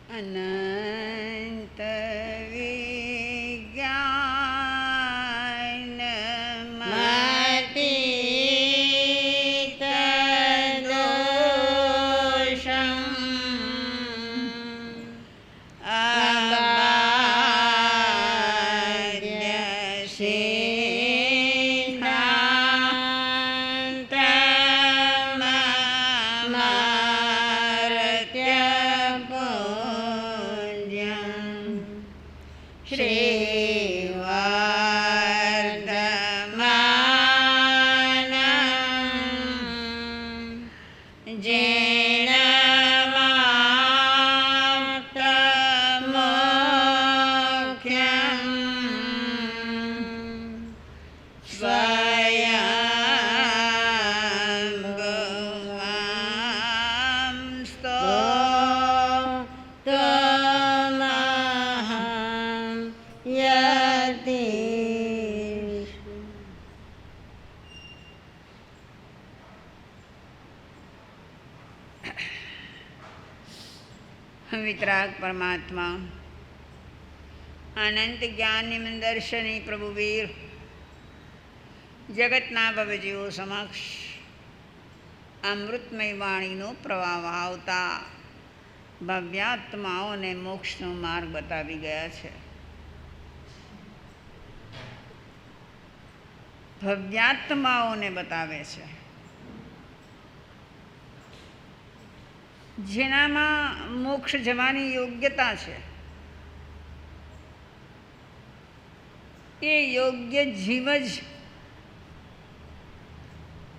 અનંત વિજ્ઞાન મતીત દોષં અબાધ્ય સિદ્ધાંતમમર્ત્ય પૂજ્યં શ્રીવર્ધમાનં જેન માપ્તમોક્ષં સ્વયંભુવાં સ્તોતુમહં યતીષુ. વિતરાગ પરમાત્મા અનંત જ્ઞાન દર્શની પ્રભુવીર જગતના ભવજીઓ સમક્ષ અમૃતમય વાણીનો પ્રવાહ આવતા ભવ્યાત્માઓને મોક્ષનો માર્ગ બતાવી ગયા છે. ભવ્યાત્માઓને બતાવે છે જેનામાં મોક્ષ જવાની યોગ્યતા છે. એ યોગ્ય જીવ જ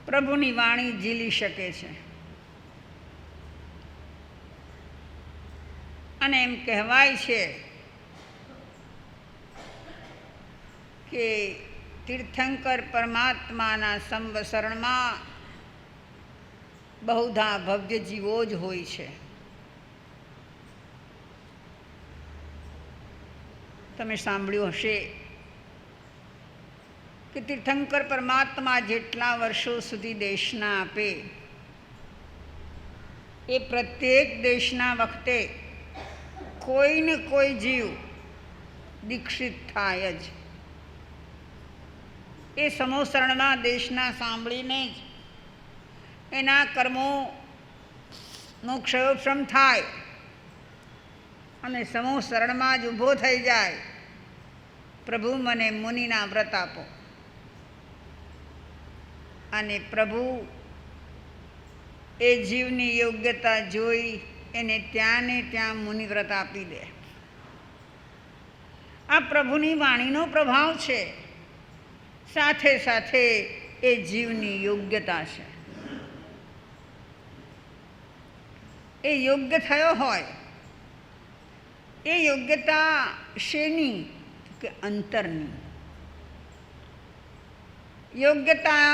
પ્રભુની વાણી ઝીલી શકે છે. અને એમ કહેવાય છે કે તીર્થંકર પરમાત્માના સંવસરણમાં બહુધા ભવ્ય જીવો જ હોય છે. તમે સાંભળ્યું હશે કે તીર્થંકર પરમાત્મા જેટલા વર્ષો સુધી દેશના આપે એ પ્રત્યેક દેશના વખતે કોઈને કોઈ જીવ દીક્ષિત થાય જ. એ સમોસરણમાં દેશના સાંભળીને જ એના કર્મોનો ક્ષયોપશમ થાય અને સમોસરણમાં જ ઊભો થઈ જાય, પ્રભુ મને મુનિના વ્રત આપો. અને પ્રભુ એ જીવની યોગ્યતા જોઈ એને ત્યાં ને ત્યાં મુનિવ્રત આપી દે. આ પ્રભુની વાણીનો પ્રભાવ છે, સાથે સાથે એ જીવની યોગ્યતા છે. એ યોગ્ય થયો હોય એ યોગ્યતા શેની કે અંતરની. યોગ્યતા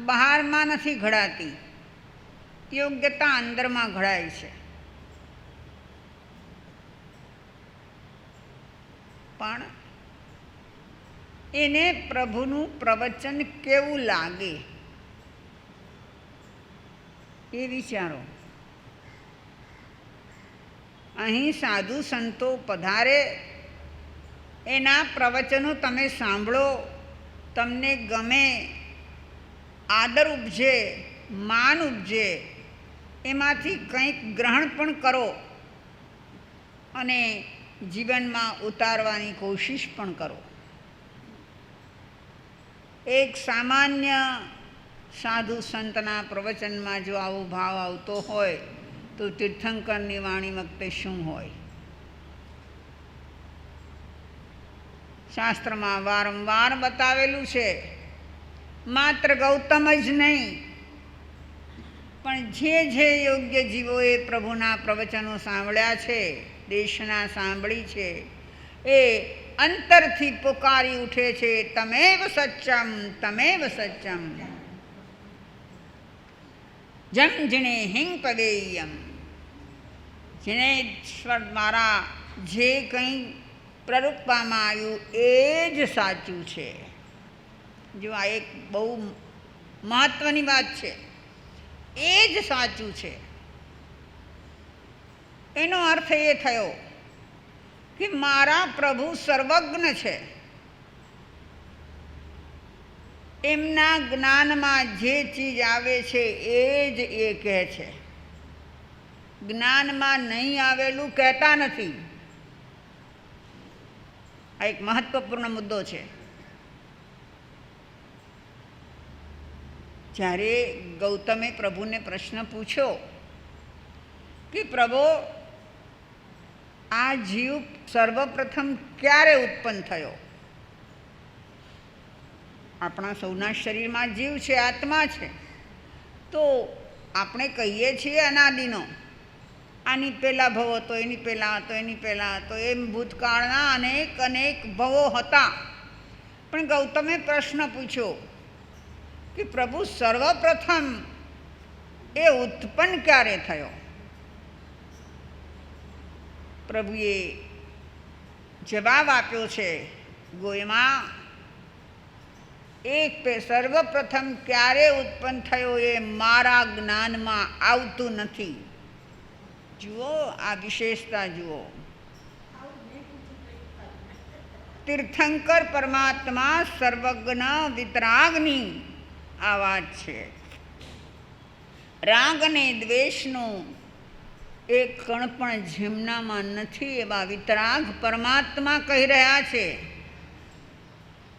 બહારમાં નથી ઘડાતી, યોગ્યતા અંદરમાં ઘડાય છે. પણ એને પ્રભુનું પ્રવચન કેવું લાગે એ વિચારો. અહીં સાધુ સંતો પધારે, એના પ્રવચનો તમે સાંભળો, તમને ગમે, આદર ઉપજે, માન ઉપજે, એમાંથી કંઈક ગ્રહણ પણ કરો અને જીવનમાં ઉતારવાની કોશિશ પણ કરો. એક સામાન્ય સાધુ સંતના પ્રવચનમાં જો આવો ભાવ આવતો હોય તો તીર્થંકરની વાણી વખતે શું હોય? શાસ્ત્રમાં વારંવાર બતાવેલું છે, માત્ર ગૌતમ જ નહીં પણ જે યોગ્ય જીવોએ પ્રભુના પ્રવચનો સાંભળ્યા છે, દેશના સાંભળી છે, એ અંતરથી પુકારી ઉઠે છે, તમેવ સચ્ચમ તમેવ સચ્ચમ જમ જીણે હિંગ પદેયમ. જેને ઈશ્વર દ્વારા જે કંઈ પ્રરૂપવામાં આવ્યું એ જ સાચું છે. જો આ એક બહુ મહત્ત્વની વાત છે, એ જ સાચું છે. એનો અર્થ એ થયો કે મારા પ્રભુ સર્વજ્ઞ છે. એમના જ્ઞાનમાં જે ચીજ આવે છે એ જ એ કહે છે. જ્ઞાનમાં નહીં આવેલું કહેતા નથી. આ એક મહત્વપૂર્ણ મુદ્દો છે. જ્યારે ગૌતમે પ્રભુને પ્રશ્ન પૂછ્યો કે પ્રભુ, આ જીવ સર્વપ્રથમ ક્યારે ઉત્પન્ન થયો? આપણા સૌના શરીરમાં જીવ છે, આત્મા છે, તો આપણે કહીએ છીએ અનાદિનો. આની પહેલાં ભવ હતો, એની પહેલાં હતો, એની પહેલાં હતો, એમ ભૂતકાળના અનેક અનેક ભવો હતા. પણ ગૌતમે પ્રશ્ન પૂછ્યો કે પ્રભુ સર્વપ્રથમ એ ઉત્પન્ન ક્યારે થયો? પ્રભુએ જવાબ આપ્યો છે ગોયમાં, સર્વપ્રથમ ક્યારે ઉત્પન્ન થયો એ મારા જ્ઞાનમાં આવતું નથી. જુઓ, આ વિશેષતા જુઓ. તીર્થંકર પરમાત્મા સર્વજ્ઞ વિતરાગની આ વાત છે. રાગ અને દ્વેષનો એક કણ પણ જેમનામાં નથી એવા વિતરાગ પરમાત્મા કહી રહ્યા છે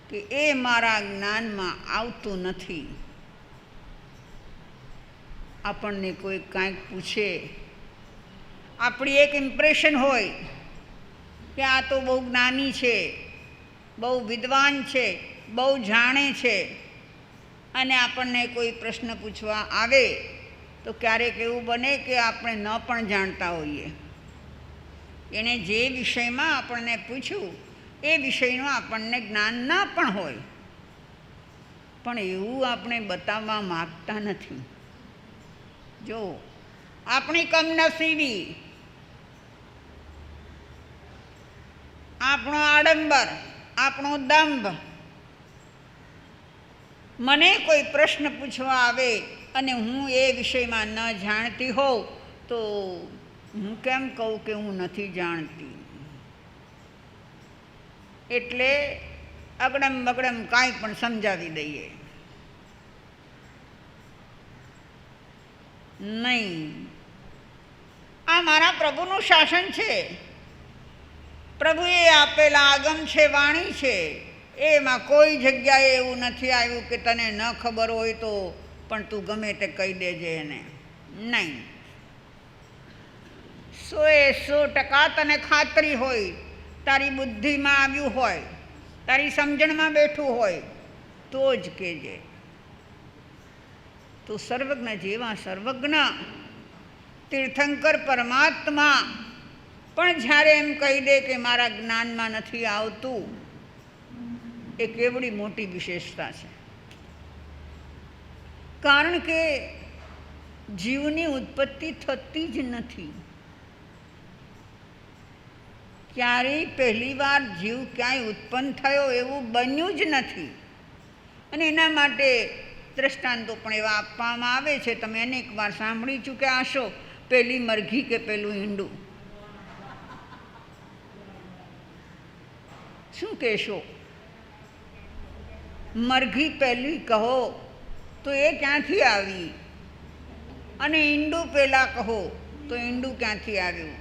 કે એ મારા જ્ઞાનમાં આવતું નથી. આપણને કોઈ કાંઈક પૂછે, આપણી એક ઇમ્પ્રેશન હોય કે આ તો બહુ જ્ઞાની છે, બહુ વિદ્વાન છે, બહુ જાણે છે, અને આપણને કોઈ પ્રશ્ન પૂછવા આવે તો ક્યારેક એવું બને કે આપણે ન પણ જાણતા હોઈએ. એણે જે વિષયમાં આપણને પૂછ્યું એ વિષયનું આપણને જ્ઞાન ન પણ હોય, પણ એવું આપણે બતાવવા માગતા નથી. જો આપણી કમનસીબી, આપણો આડંબર, આપણો દંભ, મને કોઈ પ્રશ્ન પૂછવા આવે અને હું એ વિષયમાં ન જાણતી હોઉં તો હું કેમ કહું કે હું નથી જાણતી? એટલે અગડમ બગડમ કાંઈ પણ સમજાવી દઈએ. નહીં, આ મારા પ્રભુનું શાસન છે. પ્રભુએ આપેલા આગમ છે, વાણી છે. એમાં કોઈ જગ્યાએ એવું નથી આવ્યું કે તને ન ખબર હોય તો પણ તું ગમે તે કહી દેજે એને. નહીં, 100% તને ખાતરી હોય, તારી બુદ્ધિમાં આવ્યું હોય, તારી સમજણમાં બેઠું હોય તો જ કહેજે. તો સર્વજ્ઞ જેવા સર્વજ્ઞ તીર્થંકર પરમાત્મા પણ જ્યારે એમ કહી દે કે મારા જ્ઞાનમાં નથી આવતું, એ કેવડી મોટી વિશેષતા છે. કારણ કે જીવની ઉત્પત્તિ થતી જ નથી. ક્યારેય પહેલી વાર જીવ ક્યાંય ઉત્પન્ન થયો એવું બન્યું જ નથી. અને એના માટે દ્રષ્ટાંતો પણ એવા આપવામાં આવે છે. તમે અનેક વાર સાંભળી ચૂક્યા હશો, પેલી મરઘી કે પેલું ઈંડું. શું કહેશો? મરઘી પહેલી કહો તો એ ક્યાંથી આવી, અને ઈંડું પહેલાં કહો તો ઈંડું ક્યાંથી આવ્યું?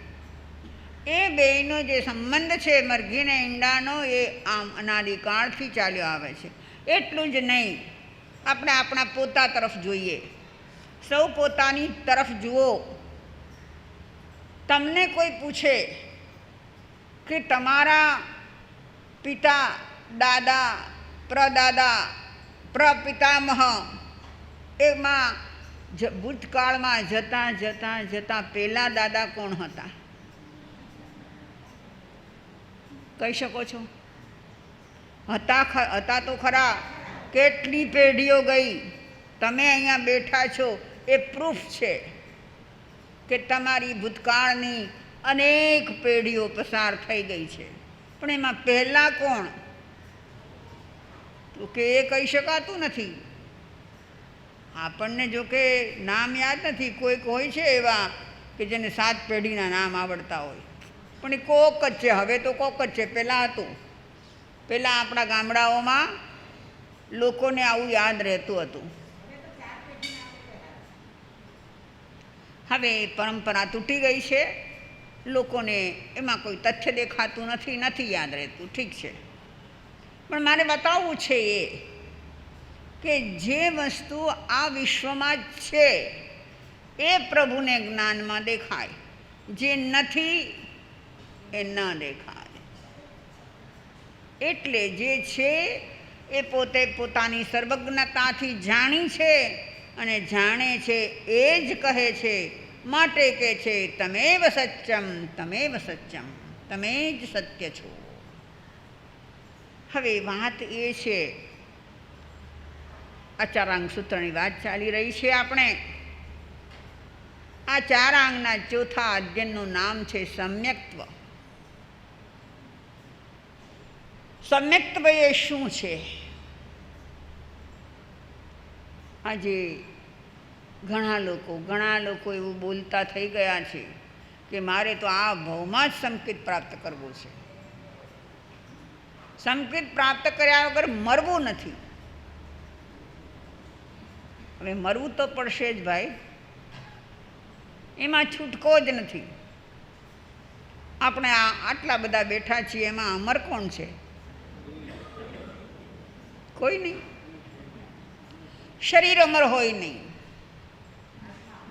એ બેયનો જે સંબંધ છે મરઘી ને ઈંડાનો, એ આમ અનાદિકાળથી ચાલ્યો આવે છે. એટલું જ નહીં, આપણે આપણા પોતા તરફ જોઈએ. સૌ પોતાની તરફ જુઓ. તમને કોઈ પૂછે કે તમારા પિતા, દાદા, પ્રદાદા, પ્રપિતામહ એમાં ભૂતકાળમાં જતાં જતાં જતાં પહેલાં દાદા કોણ હતા? કહી શકો છો? હતા તો ખરા. કેટલી પેઢીઓ ગઈ. તમે અહીંયા બેઠા છો એ પ્રૂફ છે કે તમારી ભૂતકાળની અનેક પેઢીઓ પસાર થઈ ગઈ છે. પણ એમાં પહેલાં કોણ? તો કે એ કહી શકાતું નથી. આપણને જો કે નામ યાદ નથી. કોઈક હોય છે એવા કે જેને 7 પેઢીના નામ આવડતા હોય, પણ એ કોક જ છે. હવે તો કોક જ છે, પહેલાં હતું. પહેલાં આપણા ગામડાઓમાં લોકોને આવું યાદ રહેતું હતું. હવે પરંપરા તૂટી ગઈ છે, લોકોને એમાં કોઈ તથ્ય દેખાતું નથી યાદ રહેતું. ઠીક છે, પણ મારે બતાવવું છે એ કે જે વસ્તુ આ વિશ્વમાં જ છે એ પ્રભુને જ્ઞાનમાં દેખાય, જે નથી એ ન દેખાય. એટલે જે છે એ પોતે પોતાની સર્વજ્ઞતાથી જાણી છે અને જાણે છે એ જ કહે છે. માટે કહે છે તમેવ સત્યમ તમેવ સત્યમ, તમે જ સત્ય છો. હવે વાત એ છે, આ ચારાંગ સૂત્રની વાત ચાલી રહી છે. આપણે આ ચારાંગના ચોથા અધ્યયનનું નામ છે સમ્યક્ત્વ. સમ્યક્ત્વ એ શું છે? આજે ઘણા લોકો એવું બોલતા થઈ ગયા છે કે મારે તો આ ભાવમાં જ સંકેત પ્રાપ્ત કરવો છે. સંકેત પ્રાપ્ત કર્યા વગર મરવું નથી. હવે મરવું તો પડશે જ ભાઈ, એમાં છૂટકો જ નથી. આપણે આટલા બધા બેઠા છીએ, એમાં અમર કોણ છે? કોઈ નહીં. શરીર અમર હોય નહીં.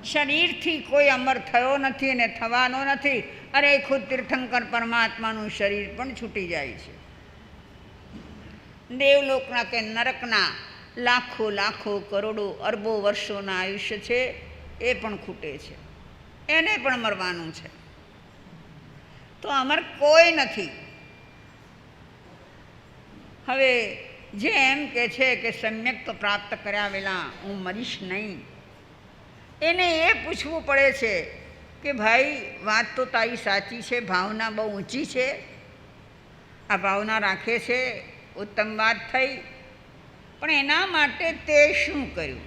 શરીરથી કોઈ અમર થયો નથી અને થવાનો નથી. અરે ખુદ તીર્થંકર પરમાત્માનું શરીર પણ છૂટી જાય છે. દેવલોકના કે નરકના લાખો કરોડો અરબો વર્ષોના આયુષ્ય છે એ પણ ખૂટે છે, એને પણ મરવાનું છે. તો અમર કોઈ નથી. હવે જે એમ કે છે કે સમ્યક્ત્વ પ્રાપ્ત કર્યા વેલા હું મરીશ નહીં, એને એ પૂછવું પડે છે કે ભાઈ વાત તો તારી સાચી છે, ભાવના બહુ ઊંચી છે, આ ભાવના રાખે છે, ઉત્તમ વાત થઈ, પણ એના માટે તે શું કર્યું?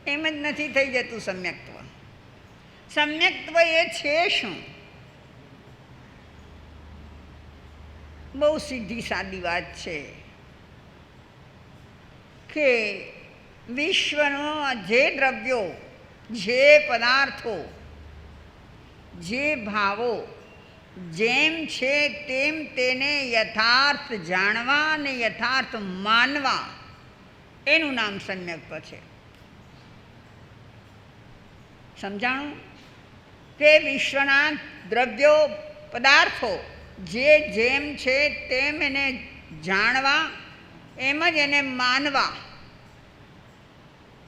એમ જ નથી થઈ જતું સમ્યક્ત્વ. સમ્યક્ત્વ એ છે શું? બહુ સીધી સાદી વાત છે કે વિશ્વનો જે દ્રવ્યો, જે પદાર્થો, જે ભાવો જેમ છે તેમ તેને યથાર્થ જાણવા અને યથાર્થ માનવા, એનું નામ સમ્યક્ત્વ છે. સમજાણું? કે વિશ્વના દ્રવ્યો પદાર્થો જે જેમ છે તેમ એને જાણવા, એમ જ એને માનવા.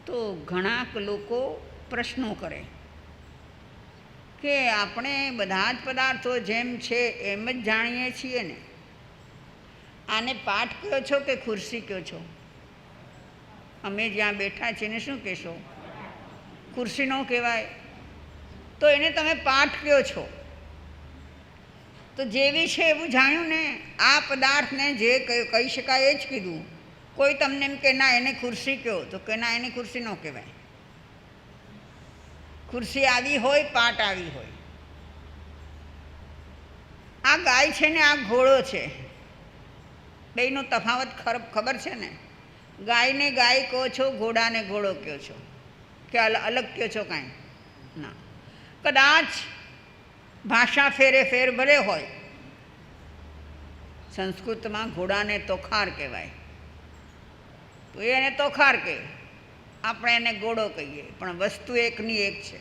તો ઘણા લોકો પ્રશ્નો કરે કે આપણે બધા જ પદાર્થો જેમ છે એમ જ જાણીએ છીએ ને, આને પાઠ કહો છો કે ખુરશી કહો છો? અમે જ્યાં બેઠા છીએ ને શું કહેશો? ખુરશી ન કહેવાય, તો એને તમે પાઠ કહો છો. તો જેવી છે એવું જાણ્યું ને. આ પદાર્થને જે કહી શકાય એ જ કીધું. કોઈ તમને એમ કે ના એને ખુરશી કહો, તો કે ના એને ખુરશી ન કહેવાય. ખુરશી આવી હોય, પાટ આવી હોય. આ ગાય છે ને આ ઘોડો છે, બેયનો તફાવત ખબર છે ને? ગાયને ગાય કહો છો, ઘોડાને ઘોડો કહો છો, કે અલગ કહો છો કાંઈ? ના. કદાચ ભાષા ફેર ભલે હોય. સંસ્કૃતમાં ઘોડાને તોખાર કહેવાય, તો એને તોખાર કહે, આપણે એને ઘોડો કહીએ, પણ વસ્તુ એકની એક છે.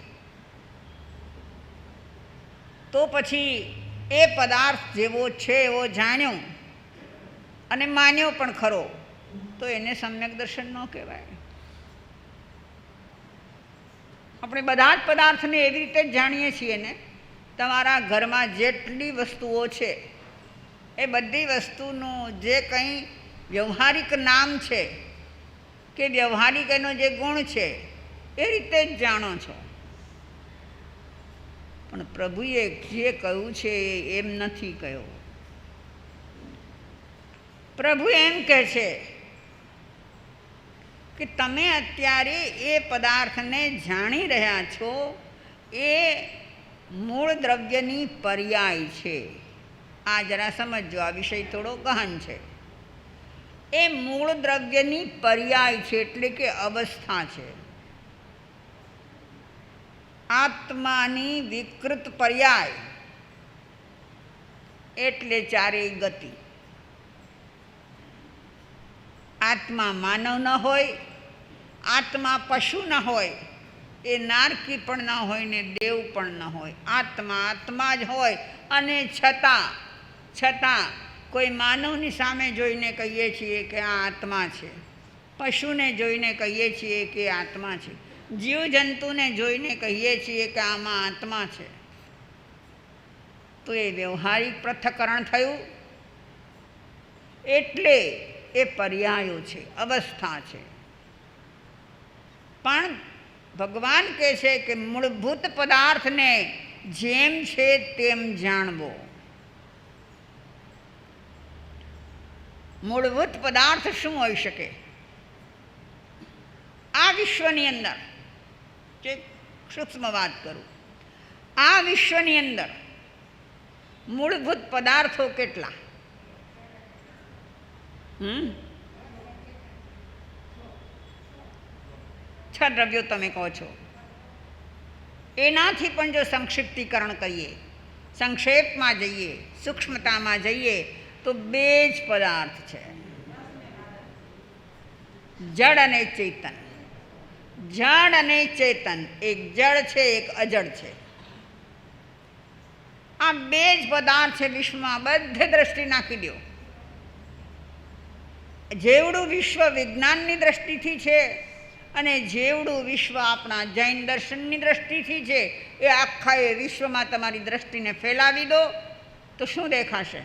તો પછી એ પદાર્થ જેવો છે એવો જાણ્યો અને માન્યો પણ ખરો, તો એને સમ્યક દર્શન ન કહેવાય. આપણે બધા જ પદાર્થને એવી રીતે જ જાણીએ છીએ ને. તમારા ઘરમાં જેટલી વસ્તુઓ છે એ બધી વસ્તુનું જે કંઈ વ્યવહારિક નામ છે કે વ્યવહારિક એનો જે ગુણ છે એ રીતે જ જાણો છો. પણ પ્રભુએ જે કહ્યું છે એમ નથી કહ્યું. પ્રભુ એમ કહે છે કે તમે અત્યારે એ પદાર્થને જાણી રહ્યા છો એ મૂળ દ્રવ્યની પર્યાય છે. આ જરા સમજો, આ વિષય થોડો ગહન છે. એ મૂળ દ્રવ્યની પર્યાય છે એટલે કે અવસ્થા છે. આત્માની વિકૃત પર્યાય એટલે ચારેય ગતિ. આત્મા માનવ ન હોય, આત્મા પશુ ન હોય, એ નારકી પણ ન હોય ને દેવ પણ ન હોય. આત્મા આત્મા જ હોય અને છતાં કોઈ માનવની સામે જોઈને કહીએ છીએ કે આ આત્મા છે, પશુને જોઈને કહીએ છીએ કે આત્મા છે, જીવજંતુને જોઈને કહીએ છીએ કે આમાં આત્મા છે. તો એ વ્યવહારિક પૃથ્થકરણ થયું. એટલે એ પર્યાયો છે, અવસ્થા છે. પણ ભગવાન કહે છે કે મૂળભૂત પદાર્થને જેમ છે તેમ જાણવો. મૂળભૂત પદાર્થ શું હોઈ શકે? આ વિશ્વની અંદર એક સૂક્ષ્મ વાત કરું, આ વિશ્વની અંદર મૂળભૂત પદાર્થો કેટલા? છ દ્રવ્યો તમે કહો છો. એનાથી પણ જો સંક્ષિપ્તીકરણ કરીએ, સંક્ષેપમાં જઈએ, સૂક્ષ્મતામાં જઈએ તો બે જ પદાર્થ છે, જડ અને ચેતન. જડ અને ચેતન, એક જડ છે એક અજડ છે. આ બે જ પદાર્થ છે વિશ્વમાં. બધે દ્રષ્ટિ નાખી દો, જેવડું વિશ્વ વિજ્ઞાનની દ્રષ્ટિથી છે અને જેવડું વિશ્વ આપણા જૈન દર્શનની દ્રષ્ટિથી છે, એ આખા એ વિશ્વમાં તમારી દ્રષ્ટિને ફેલાવી દો તો શું દેખાશે?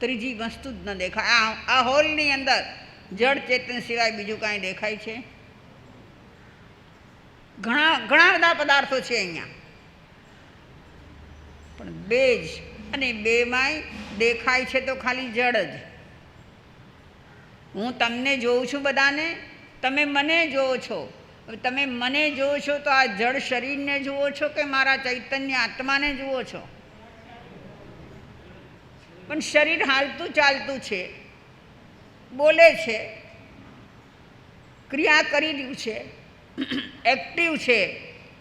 ત્રીજી વસ્તુ જ ન દેખાય. આ હોલની અંદર જડ ચેતન સિવાય બીજું કાંઈ દેખાય છે? ઘણા બધા પદાર્થો છે અહીંયા, પણ બે જ. અને બેમાંય દેખાય છે તો ખાલી જડ જ. હું તમને જોઉં છું બધાને, તમે મને જોવો છો. તમે મને જોવો છો તો આ જડ શરીરને જુઓ છો કે મારા ચૈતન્ય આત્માને જુઓ છો? પણ શરીર હાલતું ચાલતું છે, બોલે છે, ક્રિયા કરી રહ્યું છે, એક્ટિવ છે,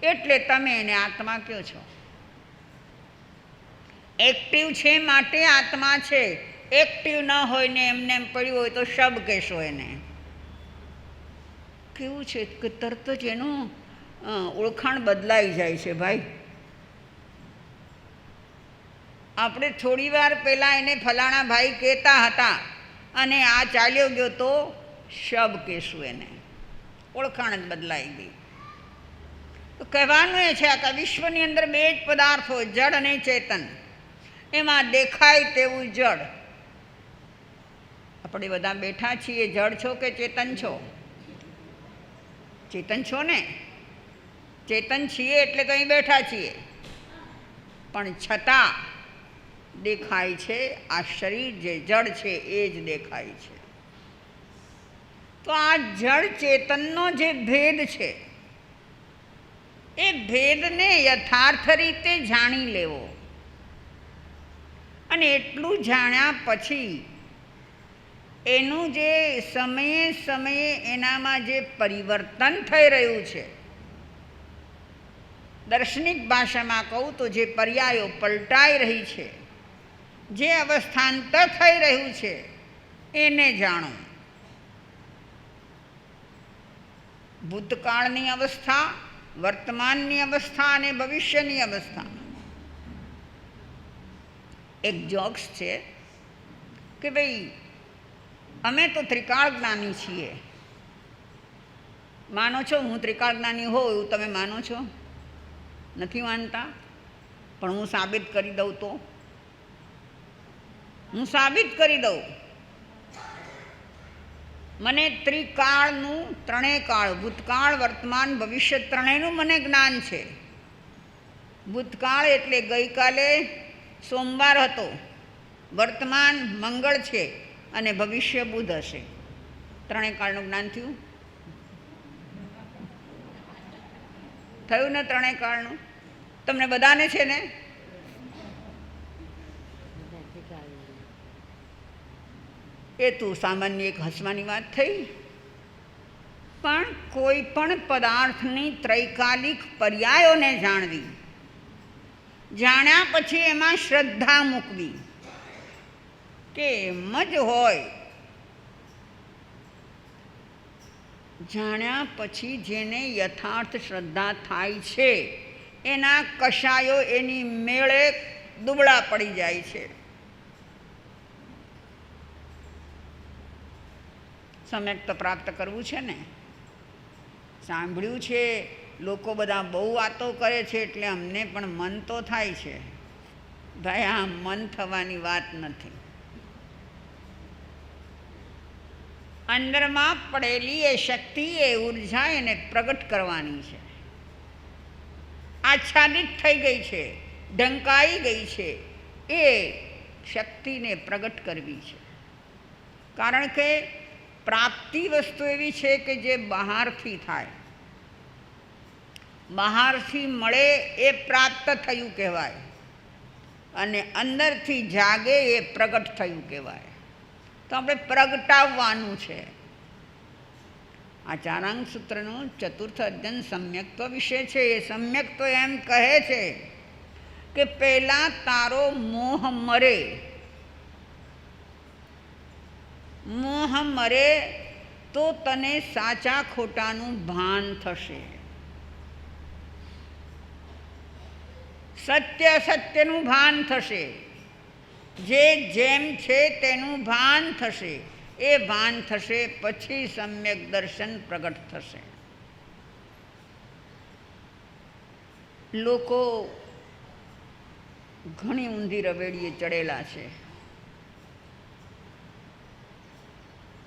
એટલે તમે એને આત્મા કહો છો. એક્ટિવ છે માટે આત્મા છે. એક્ટિવ ન હોય ને એમને એમ પડ્યું હોય તો શબ કહેશો એને. કેવું છે કે તરત જ એનું ઓળખાણ બદલાઈ જાય છે ભાઈ. આપણે થોડી વાર પહેલાં એને ફલાણા ભાઈ કહેતા હતા અને આ ચાલ્યો ગયો તો શબ કહેશું એને. ઓળખાણ જ બદલાઈ ગઈ. તો કહેવાનું એ છે કે વિશ્વની અંદર બે જ પદાર્થો, જડ અને ચેતન. એમાં દેખાય તેવું જડ. આપણે બધા બેઠા છીએ, જડ છો કે ચેતન છો? ચેતન છો ને? ચેતન છીએ એટલે તો અહીં બેઠા છીએ. પણ છતાં દેખાય છે આ શરીર જે જડ છે એ જ દેખાય છે. તો આ જડ ચેતનનો જે ભેદ છે એ ભેદને યથાર્થ રીતે જાણી લેવો. અને એટલું જાણ્યા પછી એનું જે સમયે સમયે એનામાં જે પરિવર્તન થઈ રહ્યું છે, દર્શનિક ભાષામાં કહું તો જે પર્યાયો પલટાઈ રહી છે, જે અવસ્થાંતર થઈ રહ્યું છે, એને જાણો. ભૂતકાળની અવસ્થા, વર્તમાનની અવસ્થા અને ભવિષ્યની અવસ્થા. એક જોક્સ છે કે ભાઈ અમે તો ત્રિકાળ જ્ઞાની છીએ. માનો છો હું ત્રિકાળ જ્ઞાની હોઉં એવું તમે માનો છો? નથી માનતા? પણ હું સાબિત કરી દઉં તો? હું સાબિત કરી દઉં. મને ત્રિકાળનું, ત્રણેય કાળ, ભૂતકાળ, વર્તમાન, ભવિષ્ય ત્રણેયનું મને જ્ઞાન છે. ભૂતકાળ એટલે ગઈકાલે સોમવાર હતો, વર્તમાન મંગળ છે અને ભવિષ્ય બુધ હશે. ત્રણેય કાળનું જ્ઞાન થયું? થયું ને ત્રણેય કાળનું? તમને બધાને છે ને? એ તો સામાન્ય એક હસવાની વાત થઈ, પણ કોઈ પણ પદાર્થની ત્રૈકાલિક પર્યાયોને જાણવી, જાણ્યા પછી એમાં શ્રદ્ધા મૂકવી કે એમ જ હોય, જાણ્યા પછી જેને યથાર્થ શ્રદ્ધા થાય છે એના કશાયો એની મેળે દુબળા પડી જાય છે. સમ્યક તો પ્રાપ્ત કરવું છે ને. સાંભળ્યું છે, લોકો બધા બહુ વાતો કરે છે એટલે અમને પણ મન તો થાય છે. ભાઈ આ મન થવાની વાત નથી. અંદરમાં પડેલી એ શક્તિ, એ ઉર્જા એને પ્રગટ કરવાની છે. આચ્છાદિત થઈ ગઈ છે, ઢંકાઈ ગઈ છે, એ શક્તિને પ્રગટ કરવી છે. કારણ કે પ્રાપ્તિ વસ્તુ એવી છે કે જે બહારથી થાય, બહારથી મળે એ પ્રાપ્ત થયું કહેવાય, અને અંદરથી જાગે એ પ્રગટ થયું કહેવાય. તો આપણે પ્રગટાવવાનું છે. આ ચારાંગ સૂત્રનું ચતુર્થ અધ્યયન સમ્યક્ત્વ વિશે છે. એ સમ્યક્ત્વ એમ કહે છે કે પહેલાં તારો મોહ મરે, મોહ મરે તો તને સાચા ખોટાનું ભાન થશે, સત્ય સત્યનું ભાન થશે, જે જેમ છે તેનું ભાન થશે. એ ભાન થશે પછી સમ્યક દર્શન પ્રગટ થશે. લોકો ઘણી ઊંધી રવેડીએ ચડેલા છે.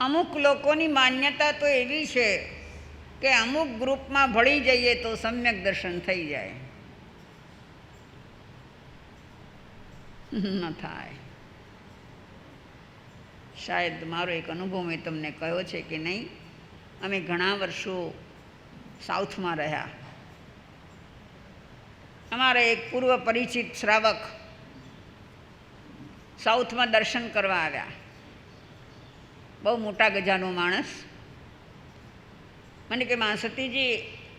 અમુક લોકોની માન્યતા તો એવી છે કે અમુક ગ્રુપમાં ભળી જઈએ તો સમ્યક દર્શન થઈ જાય. ન થાય. શાયદ મારો એક અનુભવ મેં તમને કહ્યો છે કે નહીં. અમે ઘણા વર્ષો સાઉથમાં રહ્યા. અમારા એક પૂર્વ પરિચિત શ્રાવક સાઉથમાં દર્શન કરવા આવ્યા. બહુ મોટા ગજાનો માણસ. મને કે માં સતીજી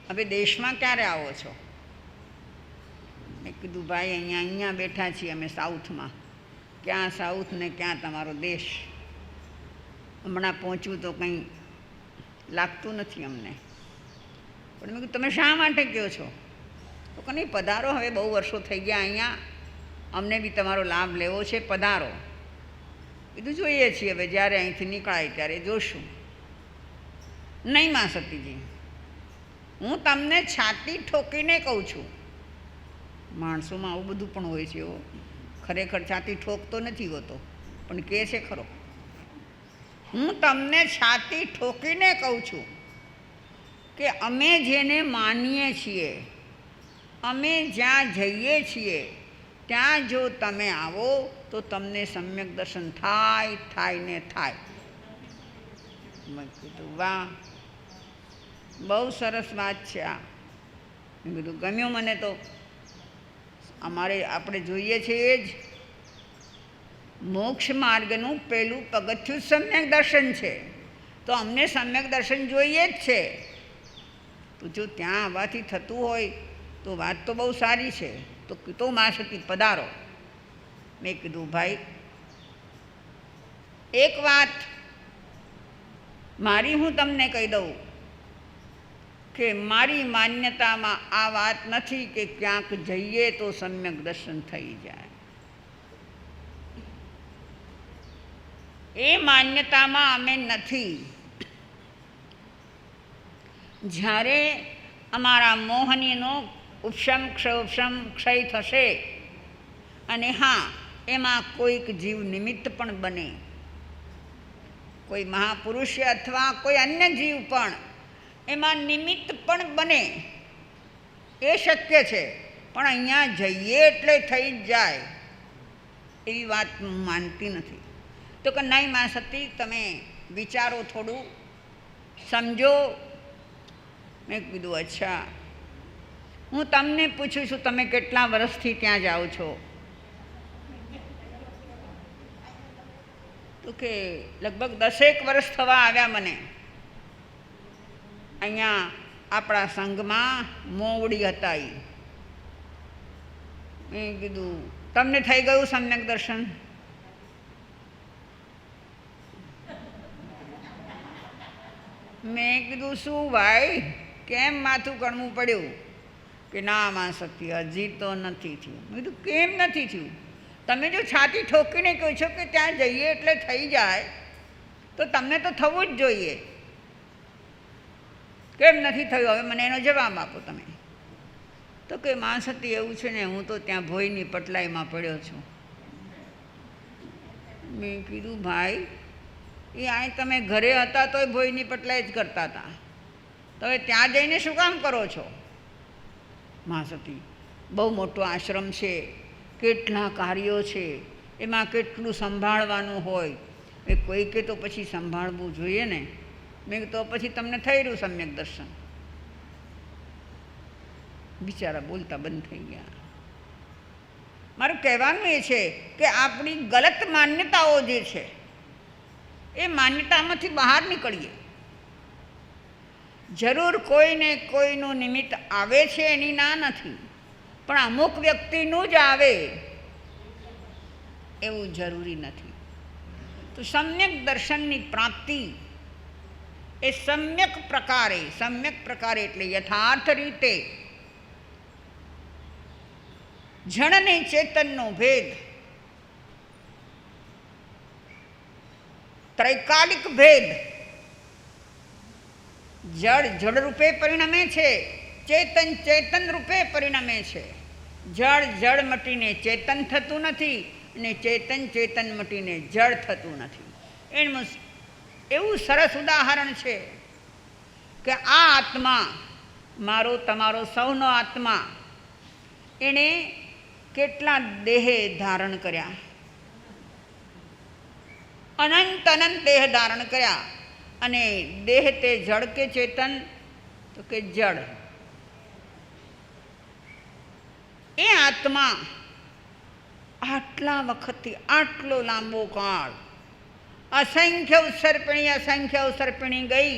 હવે દેશમાં ક્યારે આવો છો? મેં કીધું ભાઈ અહીંયા બેઠા છીએ અમે સાઉથમાં. ક્યાં સાઉથ ને ક્યાં તમારો દેશ? હમણાં પહોંચવું તો કંઈ લાગતું નથી અમને. પણ મેં કીધું તમે શા માટે કહો છો? તો કે નહીં પધારો, હવે બહુ વર્ષો થઈ ગયા અહીંયા, અમને બી તમારો લાભ લેવો છે, પધારો. કીધું જોઈએ છીએ, હવે જ્યારે અહીંથી નીકળાય ત્યારે જોશું. નહીં માં સતીજી, હું તમને છાતી ઠોકીને કહું છું. માણસોમાં આવું બધું પણ હોય છે. એવો ખરેખર છાતી ઠોકતો નથી હોતો, પણ કહે છે ખરો. હું તમને છાતી ઠોકીને કહું છું કે અમે જેને માનીએ છીએ, અમે જ્યાં જઈએ છીએ ત્યાં જો તમે આવો તો તમને સમ્યક દર્શન થાય ને થાય. મેં કીધું વાહ, બહુ સરસ વાત છે આ. મેં કીધું ગમ્યું મને તો. આપણે જોઈએ છીએ એ જ મોક્ષ માર્ગનું પહેલું પગથિયું સમ્યક દર્શન છે. તો અમને સમ્યક દર્શન જોઈએ જ છે. તો જો ત્યાં આવવાથી થતું હોય તો વાત તો બહુ સારી છે. તો માં સતી પધારો. મેં કીધું ભાઈ એક વાત મારી હું તમને કહી દઉં કે મારી માન્યતામાં આ વાત નથી કે ક્યાંક જઈએ તો સમ્યક દર્શન થઈ જાય. એ માન્યતામાં અમે નથી. જ્યારે અમારા મોહનીનો ઉપશમ ક્ષય થશે, અને હા એમાં કોઈક જીવ નિમિત્ત પણ બને, કોઈ મહાપુરુષ અથવા કોઈ અન્ય જીવ પણ એમાં નિમિત્ત પણ બને, એ શક્ય છે. પણ અહીંયા જઈએ એટલે થઈ જ જાય એવી વાત હું માનતી નથી. તો કે નહીં માં સતી તમે વિચારો થોડું, સમજો? મેં કીધું અચ્છા. હું તમને પૂછું છું, તમે કેટલા વર્ષથી ત્યાં જાઓ છો? તો કે લગભગ 10 વર્ષ થવા આવ્યા મને. અહીંયા આપણા સંઘમાં મોવડી હતા એ. મેં કીધું તમને થઈ ગયું સમ્યક દર્શન? મેં કીધું શું ભાઈ, કેમ માથું કણવું પડ્યું? કે ના માં સત્ય, હજી તો નથી થયું. મેં કીધું કેમ નથી થયું? તમે જો છાતી ઠોકીને કહો છો કે ત્યાં જઈએ એટલે થઈ જાય, તો તમને તો થવું જ જોઈએ. કેમ નથી થયું? હવે મને એનો જવાબ આપો તમે. તો કે માં સતી એવું છે ને, હું તો ત્યાં ભોયની પટલાઈમાં પડ્યો છું. મેં કીધું ભાઈ, એ આ તમે ઘરે હતા તોય ભોયની પટલાઈ જ કરતા હતા, તો હવે ત્યાં જઈને શું કામ કરો છો? માં સતી, બહુ મોટો આશ્રમ છે, કેટલા કાર્યો છે, એમાં કેટલું સંભાળવાનું હોય, એ કોઈકે તો પછી સંભાળવું જોઈએ ને. મેં તો પછી તમને થઈ રહ્યું સમ્યક દર્શન. બિચારા બોલતા બંધ થઈ ગયા. મારું કહેવાનું એ છે કે આપણી ગલત માન્યતાઓ જે છે એ માન્યતામાંથી બહાર નીકળીએ. જરૂર કોઈને કોઈનું નિમિત્ત આવે છે એની ના નથી, પણ અમુક વ્યક્તિનું જ આવે એવું જરૂરી નથી. તો સમ્યક દર્શનની પ્રાપ્તિ એ સમ્યક પ્રકારે એટલે યથાર્થ રીતે જળ અને ચેતનનો ભેદ, ત્રૈકાલિક ભેદ. જળ જળ રૂપે પરિણમે છે, ચેતન ચેતન રૂપે પરિણમે છે. જળ જળ મટીને ચેતન થતું નથી, અને ચેતન ચેતન મટીને જળ થતું નથી. એનું એવું સરસ ઉદાહરણ છે કે આ આત્મા, મારો તમારો સૌનો આત્મા, એણે કેટલા દેહ ધારણ કર્યા, અનંત અનંત દેહ ધારણ કર્યા. અને દેહ તે જળ કે ચેતન? તો કે જળ. એ આત્મા આટલા વખતથી, આટલો લાંબો કાળ અસંખ્ય અવસર્પિણી ગઈ,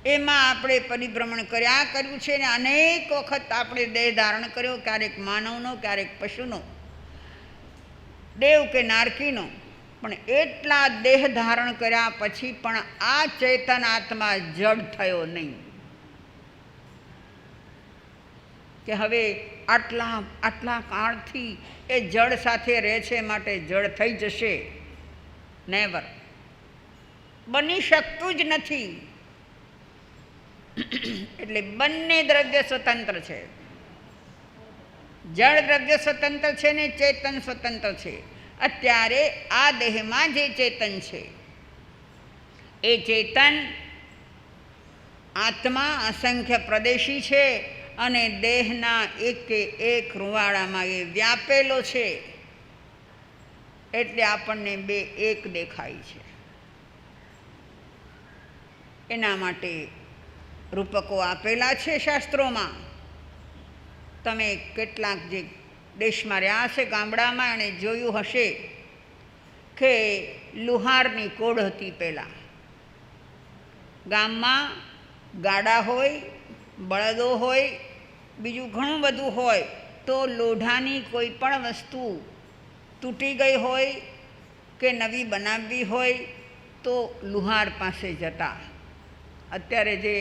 એમાં આપણે પરિભ્રમણ કર્યું છે ને અનેક વખત આપણે દેહ ધારણ કર્યો, ક્યારેક માનવનો, ક્યારેક પશુનો, દેવ કે નારકીનો. પણ એટલા દેહ ધારણ કર્યા પછી પણ આ ચેતન આત્મા જડ થયો નહીં. કે હવે આટલા કાળથી એ જળ સાથે રહે છે, માટે જળ થઈ જશે? નેવર. બની શકતું જ નથી. એટલે બંને દ્રવ્ય સ્વતંત્ર છે. જળ દ્રવ્ય સ્વતંત્ર છે ને ચેતન સ્વતંત્ર છે. અત્યારે આ દેહમાં જે ચેતન છે એ ચેતન આત્મા અસંખ્ય પ્રદેશી છે, અને દેહના એકે એક રૂવાડામાં એ વ્યાપેલો છે. એટલે આપણને બે એક દેખાય છે. એના માટે રૂપકો આપેલા છે શાસ્ત્રોમાં. તમે કેટલાક જે દેશમાં રહ્યા હશે, ગામડામાં, એણે જોયું હશે કે લુહારની કોડ હતી પહેલાં. ગામમાં ગાડા હોય, બળદો હોય, બીજું ઘણું બધું હોય, તો લોઢાની કોઈ પણ વસ્તુ તૂટી ગઈ હોય કે નવી બનાવવી હોય તો લુહાર પાસે જતા. અત્યારે જે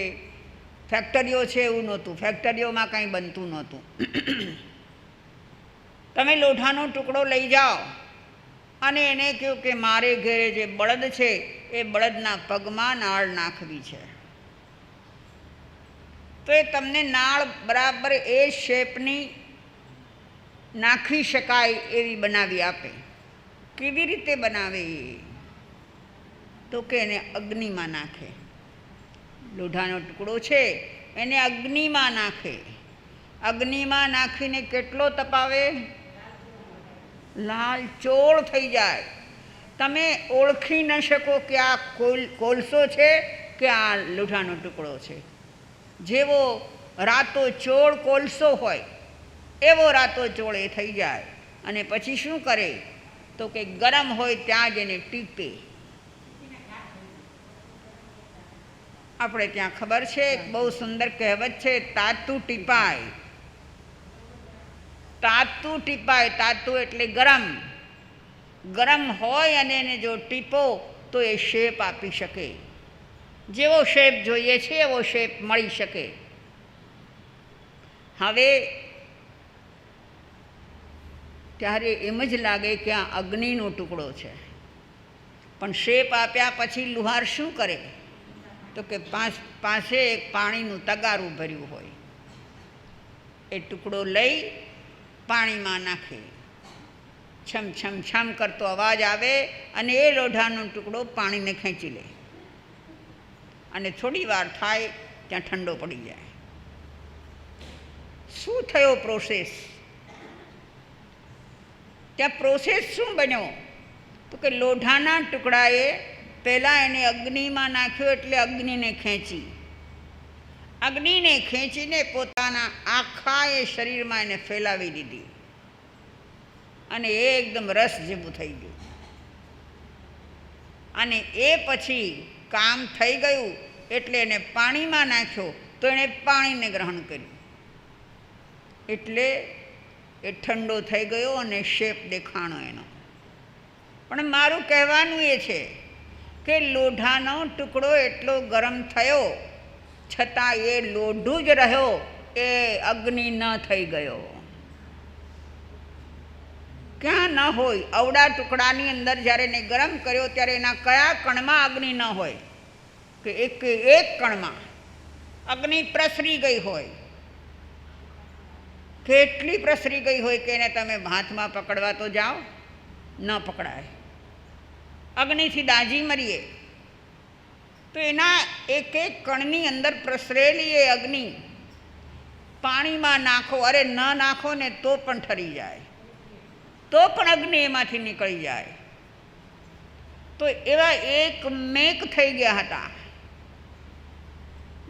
ફેક્ટરીઓ છે એવું નહોતું, ફેક્ટરીઓમાં કંઈ બનતું નહોતું. તમે લોઢાનો ટુકડો લઈ જાઓ અને એને કહો કે મારે ઘરે જે બળદ છે એ બળદના પગમાં નાળ નાખવી છે, તો એ તમને નાળ બરાબર એ શેપની નાખી શકાય એવી બનાવી આપે. કેવી રીતે બનાવે? તો કે એને અગ્નિમાં નાખે. લોઢાનો ટુકડો છે એને અગ્નિમાં નાખે. અગ્નિમાં નાખીને કેટલો તપાવે? લાલ ચોળ થઈ જાય. તમે ઓળખી ન શકો કે આ કોલસો છે કે આ લોઢાનો ટુકડો છે. જેવો રાતો ચોળ કોલસો હોય એવો રાતો ચોળ એ થઈ જાય અને પછી શું કરે તો કે ગરમ હોય ત્યાં જ એને ટીપે. આપણે ત્યાં ખબર છે એક બહુ સુંદર કહેવત છે, તાતું ટીપાય. તાતું ટીપાય, તાતું એટલે ગરમ. ગરમ હોય અને એને જો ટીપો તો એ શેપ આપી શકે. જેવો શેપ જોઈએ છે એવો શેપ મળી શકે. હવે ત્યારે એમ જ લાગે કે આ અગ્નિનો ટુકડો છે, પણ શેપ આપ્યા પછી લુહાર શું કરે તો કે પાસે એક પાણીનું તગારું ભર્યું હોય, એ ટુકડો લઈ પાણીમાં નાખે. છમ છમ છમ કરતો અવાજ આવે અને એ લોઢાનો ટુકડો પાણીને ખેંચી લે અને થોડી વાર થાય ત્યાં ઠંડો પડી જાય. શું થયો પ્રોસેસ? ત્યાં પ્રોસેસ શું બન્યો તો કે લોઢાના ટુકડાએ પહેલાં એને અગ્નિમાં નાખ્યો એટલે અગ્નિને ખેંચી. અગ્નિને ખેંચીને પોતાના આખા એ શરીરમાં એને ફેલાવી દીધી અને એ એકદમ રસ જેવું થઈ ગયું. અને એ પછી કામ થઈ ગયું એટલે એને પાણીમાં નાખ્યો તો એણે પાણીને ગ્રહણ કર્યું એટલે એ ઠંડો થઈ ગયો અને શેપ દેખાણો એનો. પણ મારું કહેવાનું એ છે કે લોઢાનો ટુકડો એટલો ગરમ થયો છતાં એ લોઢું જ રહ્યો, એ અગ્નિ ન થઈ ગયો. ક્યાં ન હોય? અવડા ટુકડાની અંદર જ્યારે એને ગરમ કર્યો ત્યારે એના કયા કણમાં અગ્નિ ન હોય કે એક કણમાં અગ્નિ પ્રસરી ગઈ હોય. કેટલી પ્રસરી ગઈ હોય કે એને તમે હાથમાં પકડવા તો જાઓ ન પકડાય, અગ્નિથી દાઝી મરીએ. તો એના એક એક કણની અંદર પ્રસરેલી એ અગ્નિ પાણીમાં નાખો, અરે ન નાખો ને તો પણ ઠરી જાય, તો પણ અગ્નિ એમાંથી નીકળી જાય. તો એવા એક મેક થઈ ગયા હતા.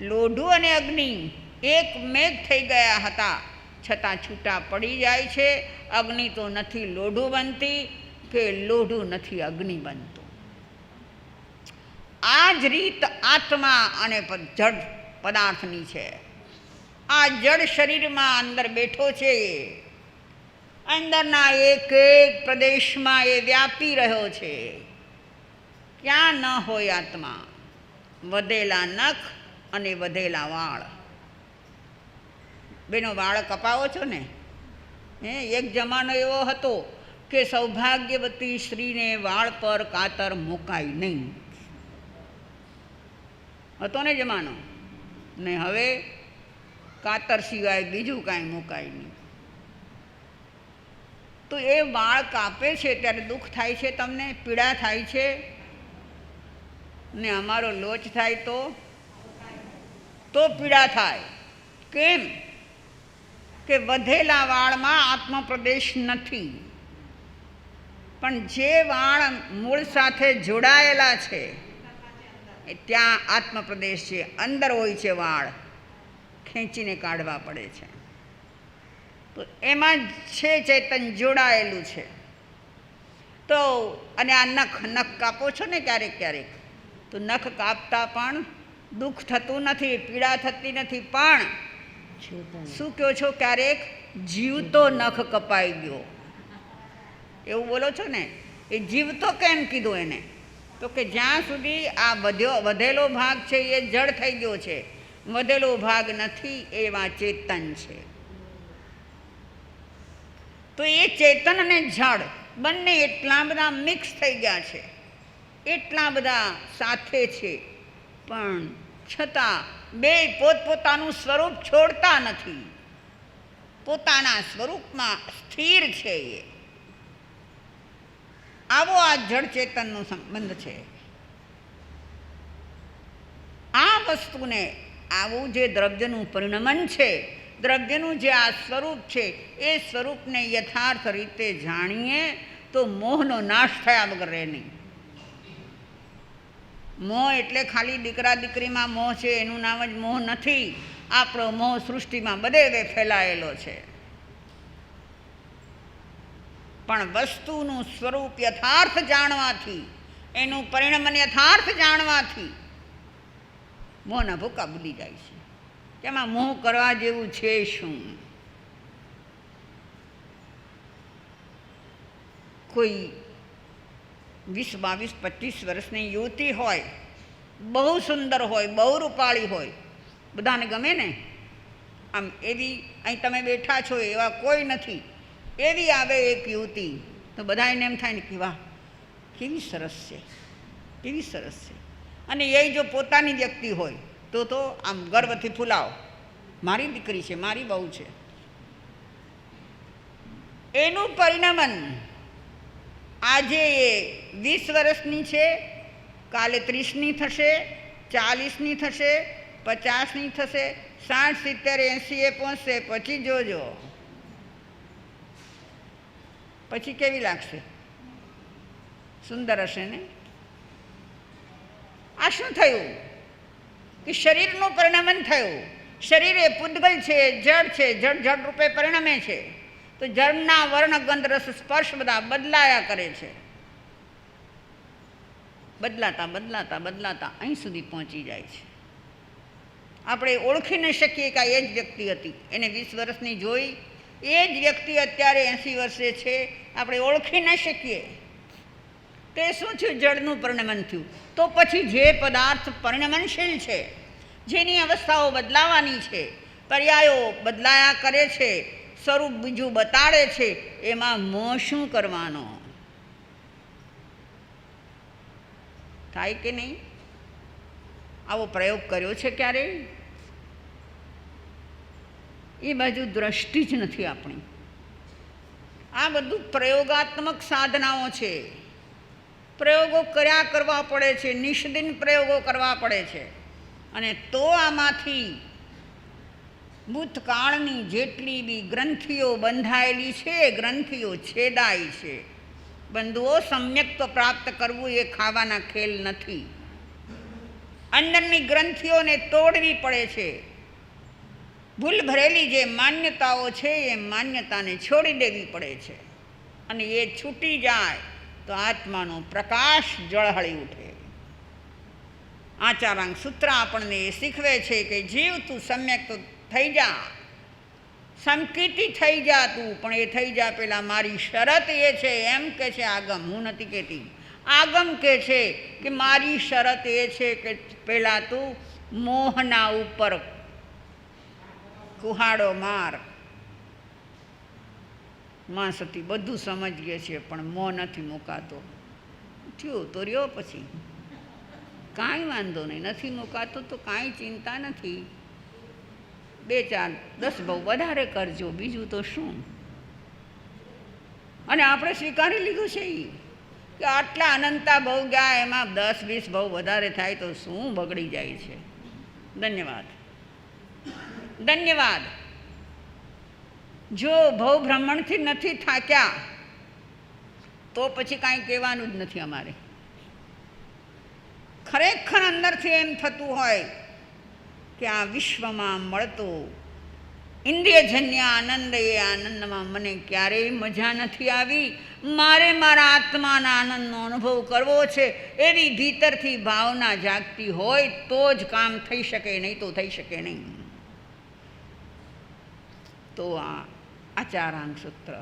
લોઢું અને અગ્નિ એક મેક થઈ ગયા હતા, છતાં છૂટા પડી જાય છે. અગ્નિ તો નથી લોઢું બનતી કે લોઢું નથી અગ્નિ બનતું. આ જ રીત આત્મા અને જડ પદાર્થની છે. આ જડ શરીરમાં અંદર બેઠો છે, અંદરના એક એક પ્રદેશમાં એ વ્યાપી રહ્યો છે. ક્યાં ન હોય આત્મા? વધેલા નખ અને વધેલા વાળ. બેનો વાળ કપાવો છો ને? એક જમાનો એવો હતો કે સૌભાગ્યવતી સ્ત્રીને વાળ પર કાતર મુકાય નહીં, હતો ને જમાનો ને. હવે કાતર સિવાય બીજું કાંઈ મુકાય નહીં. તો એ વાળ કાપે છે ત્યારે દુઃખ થાય છે તમને, પીડા થાય છે ને. અમારો લોચ થાય તો પીડા થાય. કેમ? કે વધેલા વાળમાં આત્મપ્રદેશ નથી, પણ જે વાળ મૂળ સાથે જોડાયેલા છે ત્યાં આત્મપ્રદેશ છે. અંદર હોય છે વાળ, ખેંચીને કાઢવા પડે છે. તો એમાં છે ચેતન જોડાયેલું છે. તો અને આ નખ કાપો છો ને ક્યારેક ક્યારેક, તો નખ કાપતા પણ દુઃખ થતું નથી, પીડા થતી નથી, પણ શું કહો છો? ક્યારેક જીવતો નખ કપાઈ ગયો એવું બોલો છો ને. એ જીવતો કેમ કીધું એને? તો કે જ્યાં સુધી આ વધેલો ભાગ છે એ જડ થઈ ગયો છે, વધેલો ભાગ નથી, એમાં ચેતન છે. તો એ ચેતન અને જડ બંને એટલા બધા મિક્સ થઈ ગયા છે, એટલા બધા સાથે છે, પણ છતાં બે પોતપોતાનું સ્વરૂપ છોડતા નથી, પોતાના સ્વરૂપમાં સ્થિર છે. આવો આ જડ ચેતનનો સંબંધ છે. આ વસ્તુને, આવું જે દ્રવ્યનું પરિણમન છે, દ્રવ્યનું જે આ સ્વરૂપ છે, એ સ્વરૂપને યથાર્થ રીતે જાણીએ તો મોહનો નાશ થયા વગર રહે નહીં. મોહ એટલે ખાલી દીકરા દીકરીમાં મોહ છે એનું નામ જ મોહ નથી. આપણો મોહ સૃષ્ટિમાં બધે ફેલાયેલો છે. પણ વસ્તુનું સ્વરૂપ યથાર્થ જાણવાથી, એનું પરિણમન યથાર્થ જાણવાથી મોહના ભૂકા બુડી જાય છે. તેમાં મોહ કરવા જેવું છે શું? કોઈ 20, 22, 25 વર્ષની યુવતી હોય, બહુ સુંદર હોય, બહુ રૂપાળી હોય, બધાને ગમે ને? આમ એવી અહીં તમે બેઠા છો એવા કોઈ નથી, એવી આવે એક યુવતી તો બધાને એમ થાય ને કે વાહ કેવી સરસ છે, કેવી સરસ છે. અને એ જો પોતાની વ્યક્તિ હોય તો આમ ગર્વથી ફૂલાવો, મારી દીકરી છે, મારી બહુ છે. એનું પરિણમન આજે એ 20 વર્ષની છે, કાલે 30ની થશે, 40ની થશે, 50ની થશે, 60, 70, 80 એ પહોંચશે. પછી જોજો પછી કેવી લાગશે? સુંદર હશે ને? આ શું થયું કે શરીરનું પરિણમન થયું. શરીર એ પૂતગલ છે, જળ છે, જળ રૂપે પરિણમે છે. તો જળના વર્ણ, ગંધ, રસ, સ્પર્શ બધા બદલાયા કરે છે. બદલાતા બદલાતા બદલાતા અહીં સુધી પહોંચી જાય છે. આપણે ઓળખી ન શકીએ કે એ જ વ્યક્તિ હતી. એને 20 વર્ષની જોઈ, એ જ વ્યક્તિ અત્યારે 80 વર્ષે છે, આપણે ઓળખી ન શકીએ. તે શું થયું? જળનું પરિણમન થયું. તો પછી જે પદાર્થ પરિણમનશીલ છે, જેની અવસ્થાઓ બદલાવાની છે, પર્યાયો બદલાયા કરે છે, સ્વરૂપ બીજું બતાડે છે, એમાં મોહ શું કરવાનો? થાય કે નહીં? આવો પ્રયોગ કર્યો છે ક્યારે? એ બાજુ દ્રષ્ટિ જ નથી આપણી. આ બધું પ્રયોગાત્મક સાધનાઓ છે. પ્રયોગો કરવા પડે છે, નિષ્દિન પ્રયોગો કરવા પડે છે. અને તો આમાંથી ભૂતકાળની જેટલી બી ગ્રંથિઓ બંધાયેલી છે, ગ્રંથિઓ છેદાય છે. બંધુઓ, સમ્યક તો પ્રાપ્ત કરવું એ ખાવાના ખેલ નથી. અંદરની ગ્રંથિઓને તોડવી પડે છે. ભૂલ ભરેલી જે માન્યતાઓ છે એ માન્યતાને છોડી દેવી પડે છે. અને એ છૂટી જાય તો આત્માનો પ્રકાશ ઝળહળી ઉઠે. આચારાંગ સૂત્ર આપણને એ શીખવે છે કે જીવ તું સમ્યક તો થઈ જા, સંકિતી થઈ જા તું, પણ એ થઈ જા પહેલાં મારી શરત એ છે, એમ કે છે આગમ, હું નથી કહેતી. આગમ કે છે કે મારી શરત એ છે કે પહેલાં તું મોહના ઉપર કુહાડો માર. માં સતી બધું સમજીએ છીએ પણ મોં નથી મુકાતો. થયું તો રહ્યો, પછી કાંઈ વાંધો નહીં, નથી મુકાતો તો કાંઈ ચિંતા નથી. 2, 4, 10 બહુ વધારે કરજો, બીજું તો શું. અને આપણે સ્વીકારી લીધું છે કે આટલા અનંતા બહુ ગયા, એમાં 10, 20 બહુ વધારે થાય તો શું બગડી જાય છે. ધન્યવાદ, ધન્યવાદ. જો ભવ ભ્રમણથી નથી થાક્યા તો પછી કાંઈ કહેવાનું જ નથી અમારે. ખરેખર અંદરથી એમ થતું હોય કે આ વિશ્વમાં મળતો ઇન્દ્રિયજન્ય આનંદ, એ આનંદમાં મને ક્યારેય મજા નથી આવી, મારે મારા આત્માના આનંદનો અનુભવ કરવો છે, એવી ભીતરથી ભાવના જાગતી હોય તો જ કામ થઈ શકે, નહીં તો થઈ શકે નહીં. તો આ આચારાંગ સૂત્ર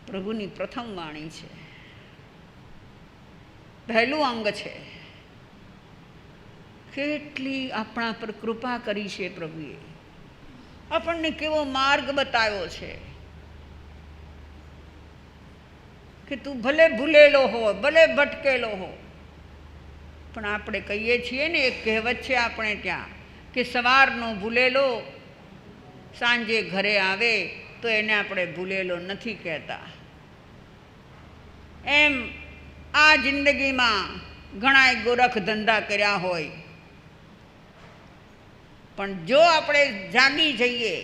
પ્રભુની પ્રથમ વાણી છે, પહેલું અંગ છે. કેટલી આપણા પર કૃપા કરી છે પ્રભુએ, આપણને કેવો માર્ગ બતાવ્યો છે કે તું ભલે ભૂલેલો હો, ભલે ભટકેલો હો, પણ આપણે કહીએ છીએ ને, એક કહેવત છે આપણે ત્યાં કે સવારનો ભૂલેલો સાંજે ઘરે આવે તો એને આપણે ભૂલેલો નથી કહેતા. એમ આ જિંદગીમાં ઘણાય ગોરખ ધંધા કર્યા હોય, પણ જો આપણે જાગી જઈએ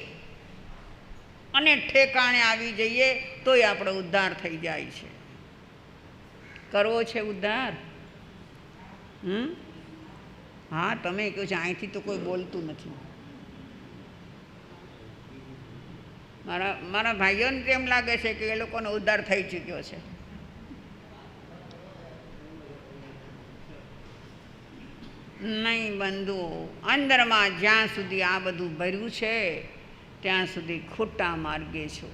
અને ઠેકાણે આવી જઈએ તોય આપણો ઉદ્ધાર થઈ જાય છે. કરવો છે ઉદ્ધાર? હા, તમે કહો છો અહીંથી તો કોઈ બોલતું નથી. મારા ભાઈઓને તેમ લાગે છે કે એ લોકોનો ઉદ્ધાર થઈ ચૂક્યો છે. નહીં બંધુઓ, અંદરમાં જ્યાં સુધી આ બધું ભર્યું છે ત્યાં સુધી ખોટા માર્ગે છો.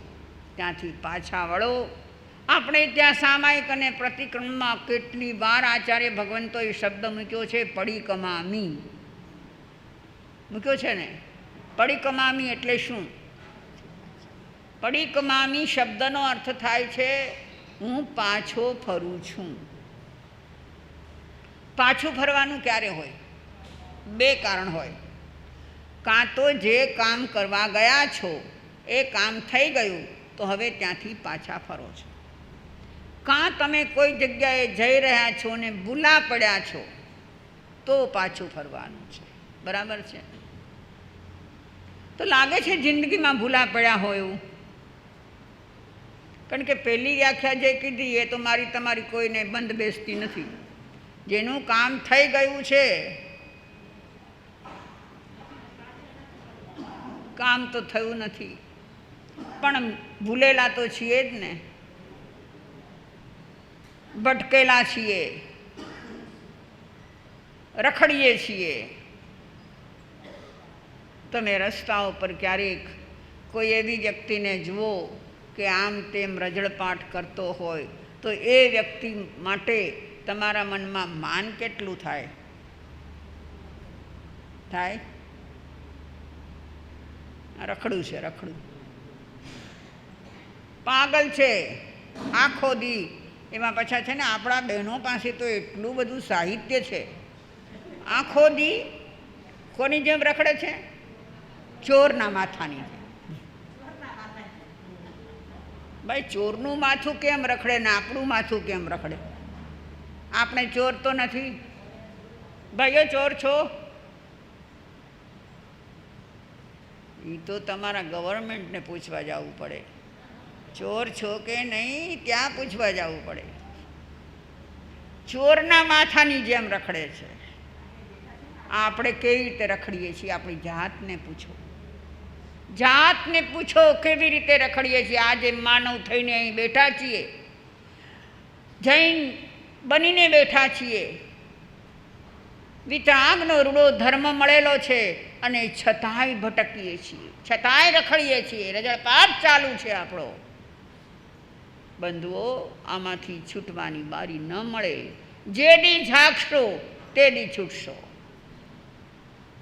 ત્યાંથી પાછા વળો. આપણે ત્યાં સામાયિક અને પ્રતિક્રમણમાં કેટલી વાર આચાર્ય ભગવંતોએ શબ્દ મૂક્યો છે, પડીકમામી મૂક્યો છે ને. પડીકમામી એટલે શું? પડીકમામી શબ્દનો અર્થ થાય છે હું પાછો ફરું છું. પાછું ફરવાનું ક્યારે હોય? બે કારણ હોય. કાં તો જે કામ કરવા ગયા છો એ કામ થઈ ગયું તો હવે ત્યાંથી પાછા ફરો છો, કાં તમે કોઈ જગ્યાએ જઈ રહ્યા છો ને ભૂલા પડ્યા છો તો પાછું ફરવાનું છે. બરાબર છે? તો લાગે છે જિંદગીમાં ભૂલા પડ્યા હોય એવું, કારણ કે પહેલી વ્યાખ્યા જે કીધી એ તો મારી તમારી કોઈને બંધ બેસતી નથી. જેનું કામ થઈ ગયું છે, કામ તો થયું નથી પણ ભૂલેલા તો છીએ જ ને, ભટકેલા છીએ, રખડીએ છીએ. તમે રસ્તા ઉપર ક્યારેક કોઈ એવી વ્યક્તિને જુઓ કે આમ તેમ રજળપાટ કરતો હોય તો એ વ્યક્તિ માટે તમારા મનમાં માન કેટલું થાય? રખડું છે, રખડું, પાગલ છે આખો દી. એમાં પાછા છે ને આપણા બહેનો પાસે તો એટલું બધું સાહિત્ય છે. આખો દી કોની જેમ રખડે છે? ચોરના માથાની જેમ. ભાઈ, ચોરનું માથું કેમ રખડે ને આપણું માથું કેમ રખડે? આપણે ચોર તો નથી. ભાઈઓ ચોર છો? એ તો તમારા ગવર્મેન્ટને પૂછવા જવું પડે. ચોર છો કે નહીં ત્યાં પૂછવા જવું પડે. ચોરના માથાની જેમ રખડે છે. આપણે કેવી રીતે રખડીએ છીએ? આપણી જાતને પૂછો, જાતને પૂછો કેવી રીતે રખડીએ છીએ. આજે માનવ થઈને અહીં બેઠા છીએ, જૈન બનીને બેઠા છીએ, વિતરાગનો રૂડો ધર્મ મળેલો છે અને છતાંય ભટકીએ છીએ, છતાંય રખડીએ છીએ, રજળપાટ ચાલુ છે આપણો. બંધુઓ, આમાંથી છૂટવાની બારી ન મળે. જે દી જાગશો તે દી છૂટશો.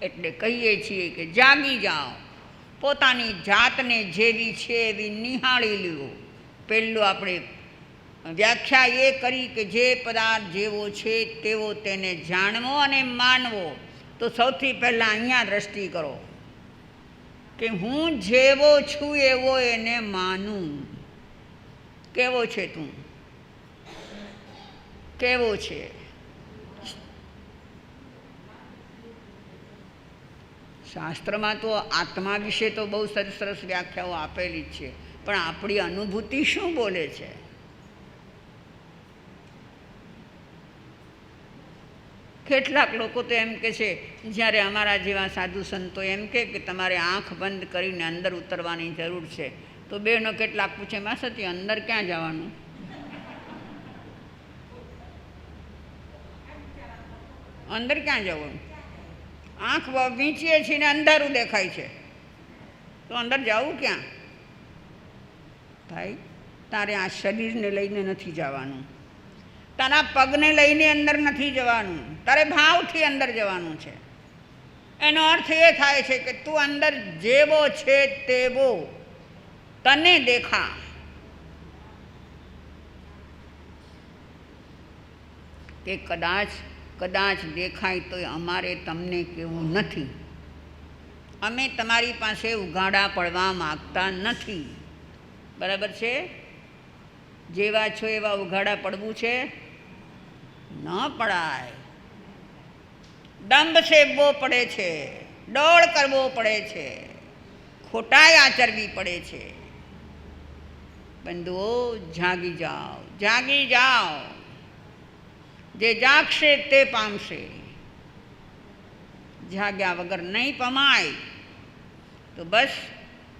એટલે કહીએ છીએ કે જાગી જાઓ, પોતાની જાતને જેવી છે એવી નિહાળી લ્યો. પહેલું આપણે વ્યાખ્યા એ કરી કે જે પદાર્થ જેવો છે તેવો તેને જાણવો અને માનવો. તો સૌથી પહેલાં અહીંયા દ્રષ્ટિ કરો કે હું જેવો છું એવો એને માનું. કેવો છે તું? કેવો છે? શાસ્ત્રમાં તો આત્મા વિશે તો બહુ સરસ સરસ વ્યાખ્યાઓ આપેલી જ છે, પણ આપણી અનુભૂતિ શું બોલે છે? કેટલાક લોકો તો એમ કહે છે, જ્યારે અમારા જેવા સાધુ સંતો એમ કે તમારે આંખ બંધ કરીને અંદર ઉતરવાની જરૂર છે, તો બહેનો કેટલાક પૂછે, માસતી અંદર ક્યાં જવાનું? અંદર ક્યાં જવાનું? આંખ વીંચીએ છીએ ને અંધારું દેખાય છે, તો અંદર જવું ક્યાં? ભાઈ, તારે આ શરીરને લઈને નથી જવાનું, તારા પગને લઈને અંદર નથી જવાનું, તારે ભાવથી અંદર જવાનું છે. એનો અર્થ એ થાય છે કે તું અંદર જેવો છે તેવો તને દેખા. કે કદાચ દેખાય તો અમારે તમને કહેવું નથી. અમે તમારી પાસે ઉઘાડા પડવા માગતા નથી. બરાબર છે? જેવા છો એવા ઉઘાડા પડવું છે? ન પડાય. દંભ સેવવો પડે છે, ડોળ કરવો પડે છે, ખોટાઈ આચરવી પડે છે. બંધુઓ, જાગી જાઓ, જાગી જાઓ. જે જાગશે તે પામશે. જાગ્યા વગર નહીં પમાય. તો બસ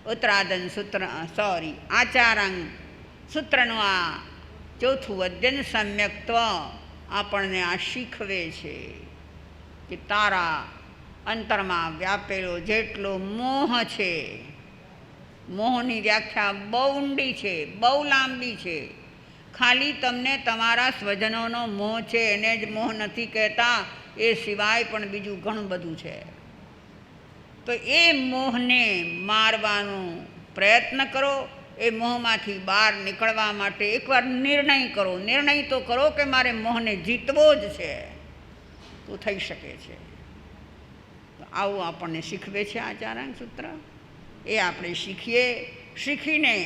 ઉત્તરાધન સૂત્ર આચારાંગ સૂત્રનું આ ચોથું અધ્યયન સમ્યક્ત્વ આપણને આ શીખવે છે કે તારા અંતરમાં વ્યાપેલો જેટલો મોહ છે, મોહની વ્યાખ્યા બહુ ઊંડી છે, બહુ લાંબી છે. ખાલી તમને તમારા સ્વજનોનો મોહ છે એને જ મોહ નથી કહેતા, એ સિવાય પણ બીજું ઘણું બધું છે. તો એ મોહને મારવાનો પ્રયત્ન કરો. એ મોહમાંથી બહાર નીકળવા માટે એકવાર નિર્ણય કરો. નિર્ણય તો કરો કે મારે મોહને જીતવો જ છે, તો થઈ શકે છે. તો આવું આપણને શીખવે છે આચારાંગ સૂત્ર. એ આપણે શીખીએ. શીખીને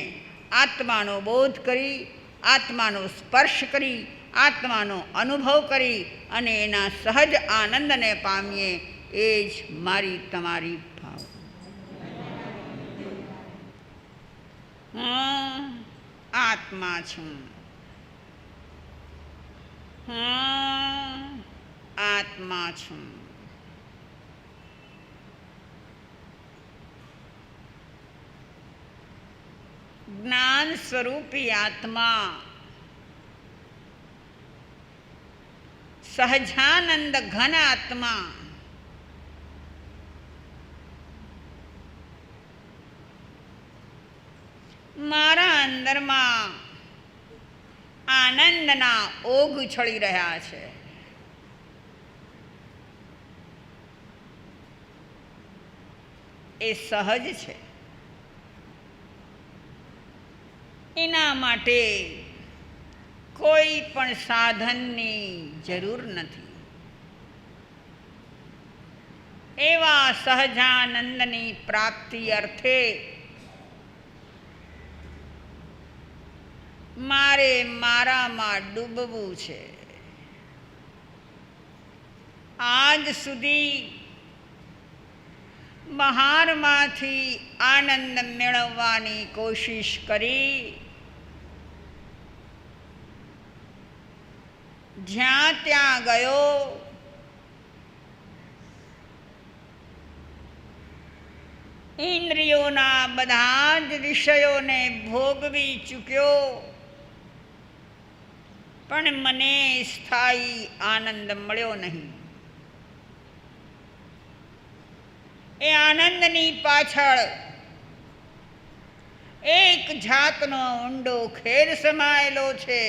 આત્માનો બોધ કરી, આત્માનો સ્પર્શ કરી, આત્માનો અનુભવ કરી અને એના સહજ આનંદને પામીએ. એ જ મારી તમારી ભાવ. હું આત્મા છું. હું આત્મા છું. જ્ઞાન સ્વરૂપી આત્મા, સહજાનંદ ઘન આત્મા, મારા અંદરમાં આનંદના ઓઘ ઉછળી રહ્યા છે. એ સહજ છે. એના માટે કોઈ પણ સાધનની જરૂર નથી. એવા સહજાનંદની પ્રાપ્તિ અર્થે મારે મારામાં ડૂબવું છે. આજ સુધી બહારમાંથી આનંદ મેળવવાની કોશિશ કરી. જ્યાં ત્યાં ગયો. ઇન્દ્રિયોના બધા જ વિષયોને ભોગવી ચૂક્યો, પણ મને સ્થાયી આનંદ મળ્યો નહીં. એ આનંદની પાછળ એક જાતનો ઊંડો ખેદ સમાયેલો છે,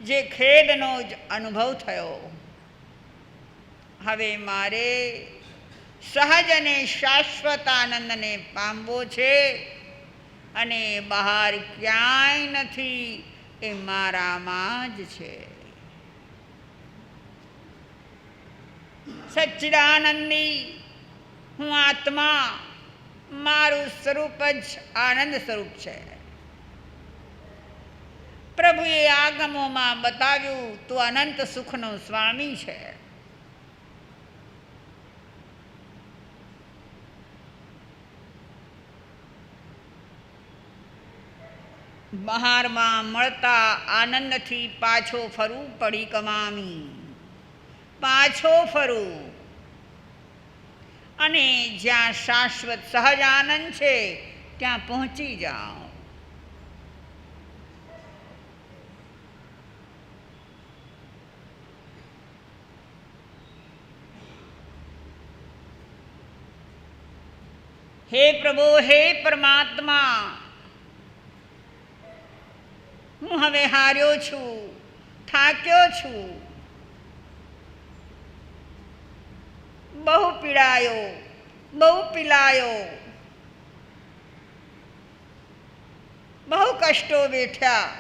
જે ખેદનો જ અનુભવ થયો. હવે મારે સહજ અને શાશ્વત આનંદને પામવો છે, અને બહાર ક્યાંય નથી, એ મારામાં જ છે. સચ્ચિદાનંદી હું આત્મા, મારું સ્વરૂપ જ આનંદ સ્વરૂપ છે. પ્રભુએ આગમોમાં બતાવ્યું તું અનંત સુખનો સ્વામી છે. બહારમાં મળતા આનંદથી પાછો ફરું પડી કમામી. પાછો ફરું અને જ્યાં શાશ્વત સહજ આનંદ છે ત્યાં પહોંચી જાઓ. હે પ્રભુ, હે પરમાત્મા, હું હવે હાર્યો છું, થાક્યો છું, બહુ પીડાયો, બહુ પીલાયો, બહુ કષ્ટો વેઠ્યા.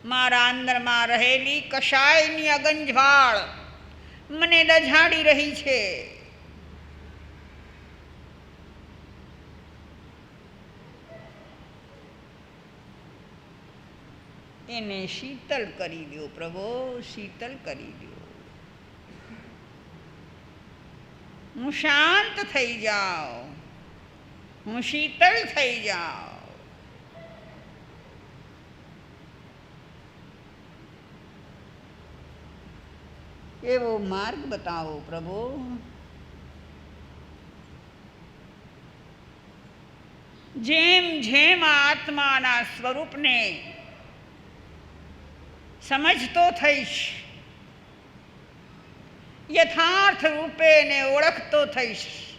મારા અંદરમાં રહેલી કશાયની અગંજવાળ મને દઝાડી રહી છે. એને શીતલ કરી દો પ્રભુ, શીતલ કરી દો. હું શાંત થઈ જાઉં, હું શીતળ થઈ જાઉં. એવો માર્ગ બતાવો પ્રભુ. જેમ જેમ આત્માના સ્વરૂપને સમજતો થઈશ, યથાર્થ રૂપે ને ઓળખતો થઈશ,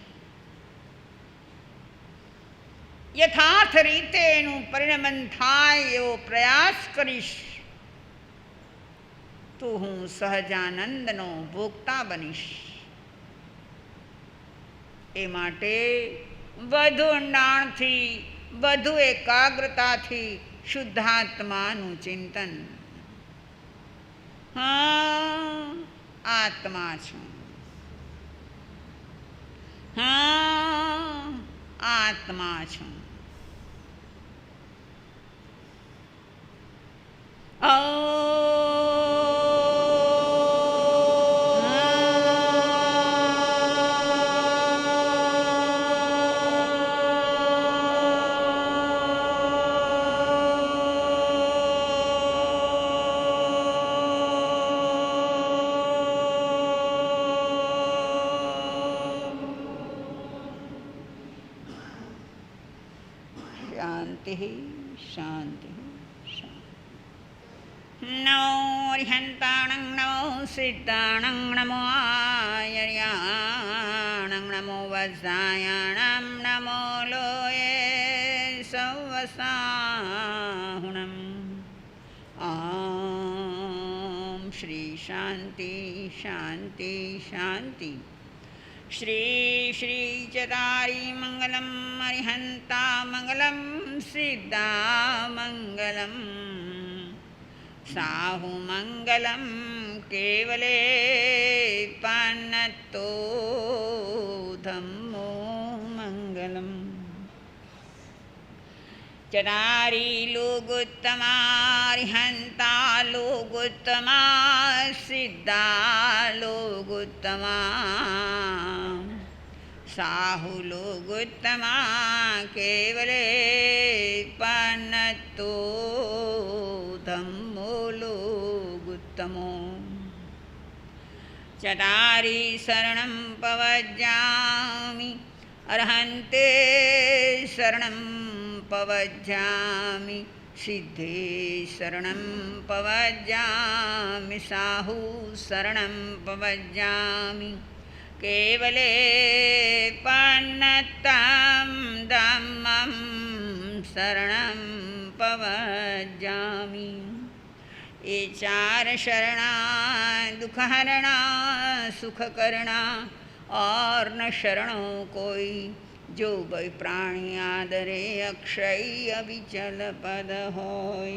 યથાર્થ રીતે એનું પરિણમન થાય એવો પ્રયાસ કરીશ, તો હું સહજાનંદનો ભોગતા બનીશ. એ માટે વધુ ઊંડાણથી, વધુ એકાગ્રતાથી શુદ્ધાત્માનું ચિંતન. હા, આત્મા છું. હા, આત્મા છું. શાંતિ શાંતિ. નમો અરિહંતાણં, નમો સિદ્ધાણં, નમો આયર્યાણં, નમો વજ્રાયણં, નમો લોયે સવસાહુણં. ઓમ શ્રી શાંતિ શાંતિ શાંતિ. શ્રી શ્રી ચતારી મંગલમ અરિહંતા મંગલમ સિદ્ધા મંગલમ સાહુ મંગલમ કેવલે પાનતો ધમ્મો મંગલમ. ચતારી લોગોત્તમારિહંતા લોગોત્તમા સિદ્ધા લોગોત્તમા સાહુ લોગોત્તમા કેવલે પાનતો ધમ્મો લોગોત્તમો. ચતારી શરણં પવજ્જામિ અર્હન્તે શરણં પવજ્જામિ સિદ્ધે શરણં પવજ્જામિ સાહુ શરણં પવજ્જામિ કેવલે પન્નતં ધમ્મં શરણં પવજ્જામિ. એ ચાર શરણા દુઃખહરણા સુખકરણા और न शरणों कोई जो भय प्राणी आदरे अक्षय अविचल पद होय.